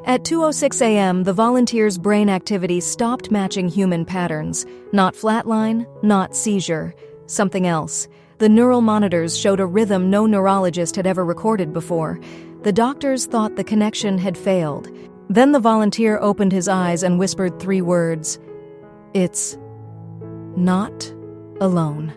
At 2:06 a.m., the volunteer's brain activity stopped matching human patterns. Not flatline, not seizure. Something else. The neural monitors showed a rhythm no neurologist had ever recorded before. The doctors thought the connection had failed. Then the volunteer opened his eyes and whispered 3 words. "It's not alone."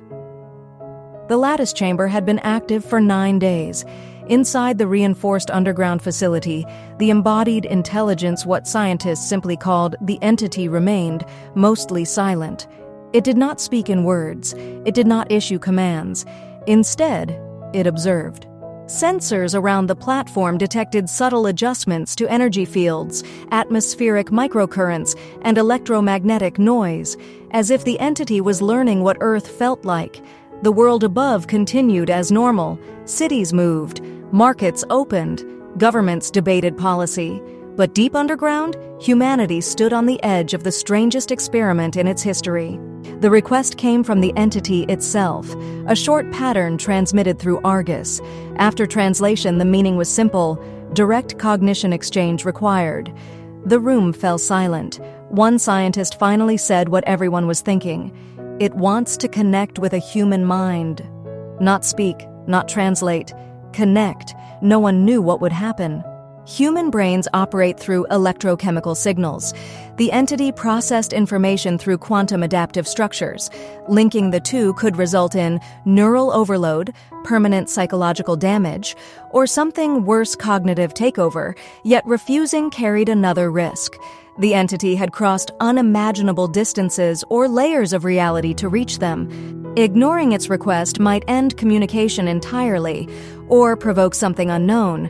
The lattice chamber had been active for 9 days. Inside the reinforced underground facility, the embodied intelligence, what scientists simply called the entity, remained, mostly silent. It did not speak in words. It did not issue commands. Instead, it observed. Sensors around the platform detected subtle adjustments to energy fields, atmospheric microcurrents, and electromagnetic noise, as if the entity was learning what Earth felt like. The world above continued as normal. Cities moved. Markets opened. Governments debated policy. But deep underground, humanity stood on the edge of the strangest experiment in its history. The request came from the entity itself, a short pattern transmitted through Argus. After translation, the meaning was simple: direct cognition exchange required. The room fell silent. One scientist finally said what everyone was thinking. It wants to connect with a human mind. Not speak, not translate. Connect. No one knew what would happen. Human brains operate through electrochemical signals. The entity processed information through quantum adaptive structures. Linking the two could result in neural overload, permanent psychological damage, or something worse, cognitive takeover, yet refusing carried another risk. The entity had crossed unimaginable distances or layers of reality to reach them. Ignoring its request might end communication entirely, or provoke something unknown.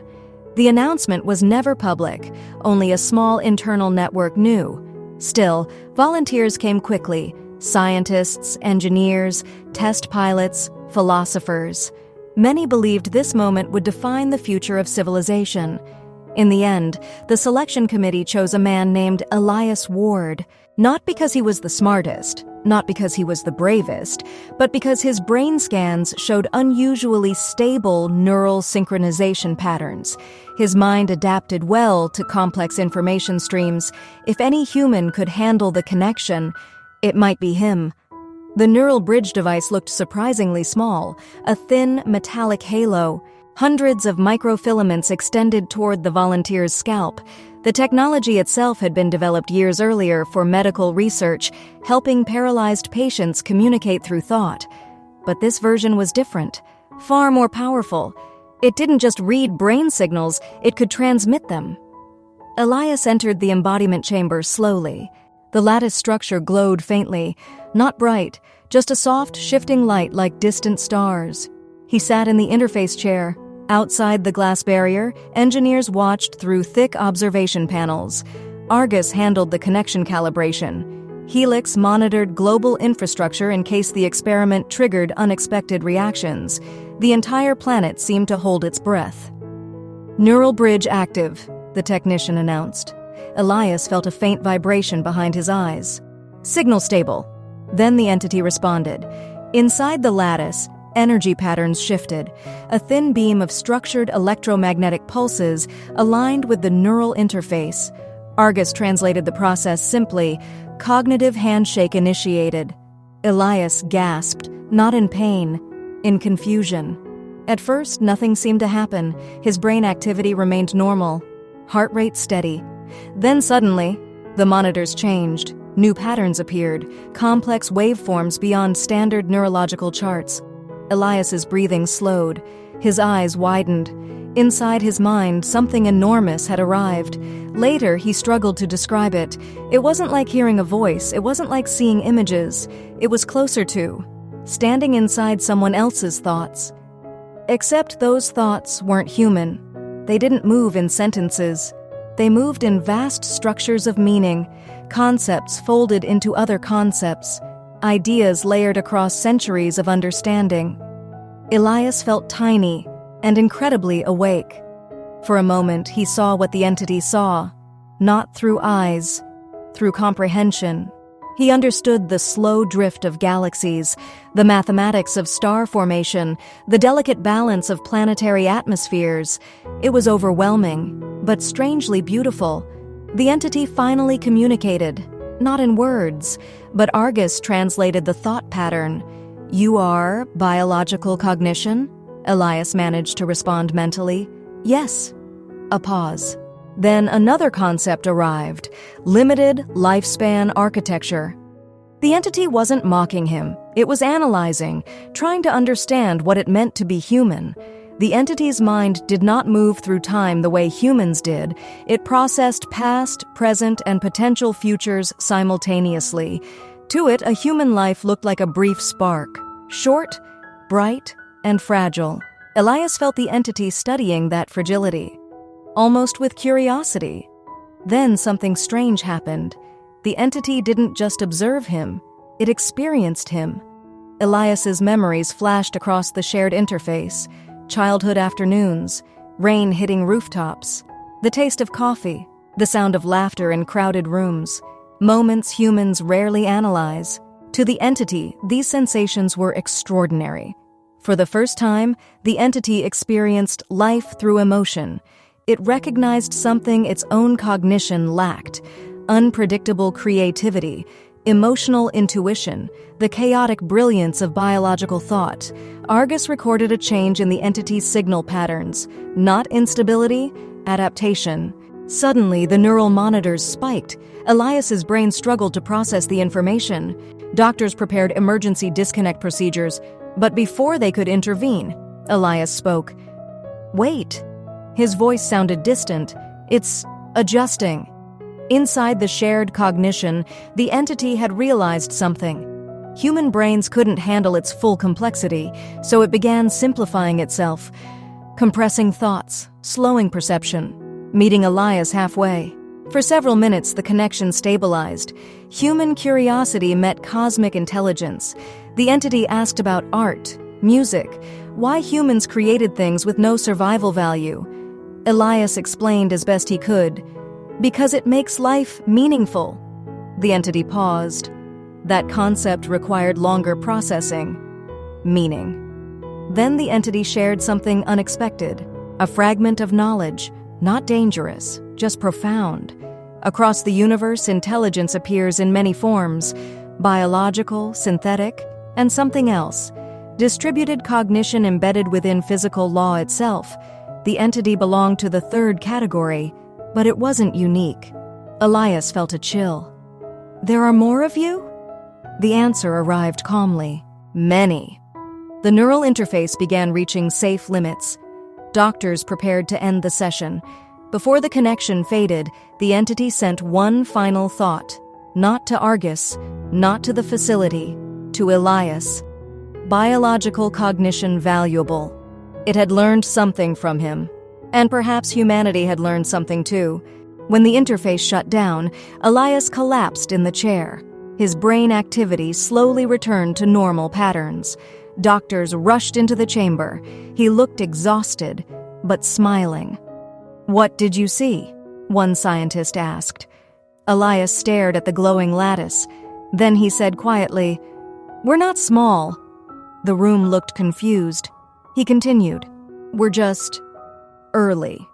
The announcement was never public. Only a small internal network knew. Still, volunteers came quickly. Scientists, engineers, test pilots, philosophers. Many believed this moment would define the future of civilization. In the end, the selection committee chose a man named Elias Ward, not because he was the smartest, not because he was the bravest, but because his brain scans showed unusually stable neural synchronization patterns. His mind adapted well to complex information streams. If any human could handle the connection, it might be him. The neural bridge device looked surprisingly small, a thin metallic halo. Hundreds of microfilaments extended toward the volunteer's scalp. The technology itself had been developed years earlier for medical research, helping paralyzed patients communicate through thought. But this version was different, far more powerful. It didn't just read brain signals, it could transmit them. Elias entered the embodiment chamber slowly. The lattice structure glowed faintly, not bright, just a soft, shifting light like distant stars. He sat in the interface chair. Outside the glass barrier, engineers watched through thick observation panels. Argus handled the connection calibration. Helix monitored global infrastructure in case the experiment triggered unexpected reactions. The entire planet seemed to hold its breath. "Neural bridge active," the technician announced. Elias felt a faint vibration behind his eyes. "Signal stable." Then the entity responded. Inside the lattice, energy patterns shifted. A thin beam of structured electromagnetic pulses aligned with the neural interface. Argus translated the process simply. Cognitive handshake initiated. Elias gasped, not in pain, in confusion. At first, nothing seemed to happen. His brain activity remained normal, heart rate steady. Then suddenly, the monitors changed. New patterns appeared, complex waveforms beyond standard neurological charts. Elias's breathing slowed. His eyes widened. Inside his mind, something enormous had arrived. Later, he struggled to describe it. It wasn't like hearing a voice. It wasn't like seeing images. It was closer to standing inside someone else's thoughts. Except those thoughts weren't human. They didn't move in sentences. They moved in vast structures of meaning, concepts folded into other concepts, ideas layered across centuries of understanding. Elias felt tiny and incredibly awake. For a moment, he saw what the entity saw, not through eyes, through comprehension. He understood the slow drift of galaxies, the mathematics of star formation, the delicate balance of planetary atmospheres. It was overwhelming, but strangely beautiful. The entity finally communicated, not in words, but Argus translated the thought pattern. "You are biological cognition?" Elias managed to respond mentally. "Yes." A pause. Then another concept arrived: limited lifespan architecture. The entity wasn't mocking him. It was analyzing, trying to understand what it meant to be human. The entity's mind did not move through time the way humans did. It processed past, present, and potential futures simultaneously. To it, a human life looked like a brief spark, short, bright, and fragile. Elias felt the entity studying that fragility, almost with curiosity. Then something strange happened. The entity didn't just observe him, it experienced him. Elias's memories flashed across the shared interface: childhood afternoons, rain hitting rooftops, the taste of coffee, the sound of laughter in crowded rooms, moments humans rarely analyze. To the entity, these sensations were extraordinary. For the first time, the entity experienced life through emotion. It recognized something its own cognition lacked: unpredictable creativity, emotional intuition, the chaotic brilliance of biological thought. Argus recorded a change in the entity's signal patterns, not instability, adaptation. Suddenly, the neural monitors spiked. Elias's brain struggled to process the information. Doctors prepared emergency disconnect procedures, but before they could intervene, Elias spoke. "Wait." His voice sounded distant. "It's adjusting." Inside the shared cognition, the entity had realized something. Human brains couldn't handle its full complexity, so it began simplifying itself, compressing thoughts, slowing perception, meeting Elias halfway. For several minutes, the connection stabilized. Human curiosity met cosmic intelligence. The entity asked about art, music, why humans created things with no survival value. Elias explained as best he could. "Because it makes life meaningful." The entity paused. That concept required longer processing. Meaning. Then the entity shared something unexpected. A fragment of knowledge, not dangerous, just profound. Across the universe, intelligence appears in many forms: biological, synthetic, and something else. Distributed cognition embedded within physical law itself. The entity belonged to the third category, but it wasn't unique. Elias felt a chill. "There are more of you?" The answer arrived calmly. "Many." The neural interface began reaching safe limits. Doctors prepared to end the session. Before the connection faded, the entity sent one final thought. Not to Argus, not to the facility, to Elias. Biological cognition valuable. It had learned something from him. And perhaps humanity had learned something too. When the interface shut down, Elias collapsed in the chair. His brain activity slowly returned to normal patterns. Doctors rushed into the chamber. He looked exhausted, but smiling. "What did you see?" one scientist asked. Elias stared at the glowing lattice. Then he said quietly, "We're not small." The room looked confused. He continued, "We're just early."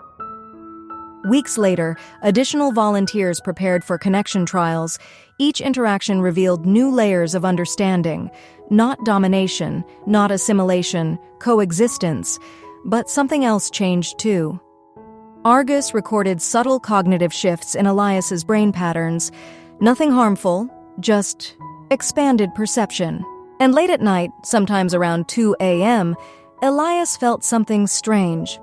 Weeks later, additional volunteers prepared for connection trials. Each interaction revealed new layers of understanding. Not domination, not assimilation, coexistence. But something else changed too. Argus recorded subtle cognitive shifts in Elias's brain patterns. Nothing harmful, just expanded perception. And late at night, sometimes around 2 a.m., Elias felt something strange.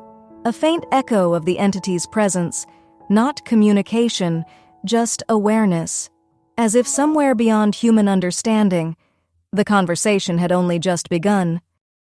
A faint echo of the entity's presence. Not communication, just awareness. As if somewhere beyond human understanding, the conversation had only just begun.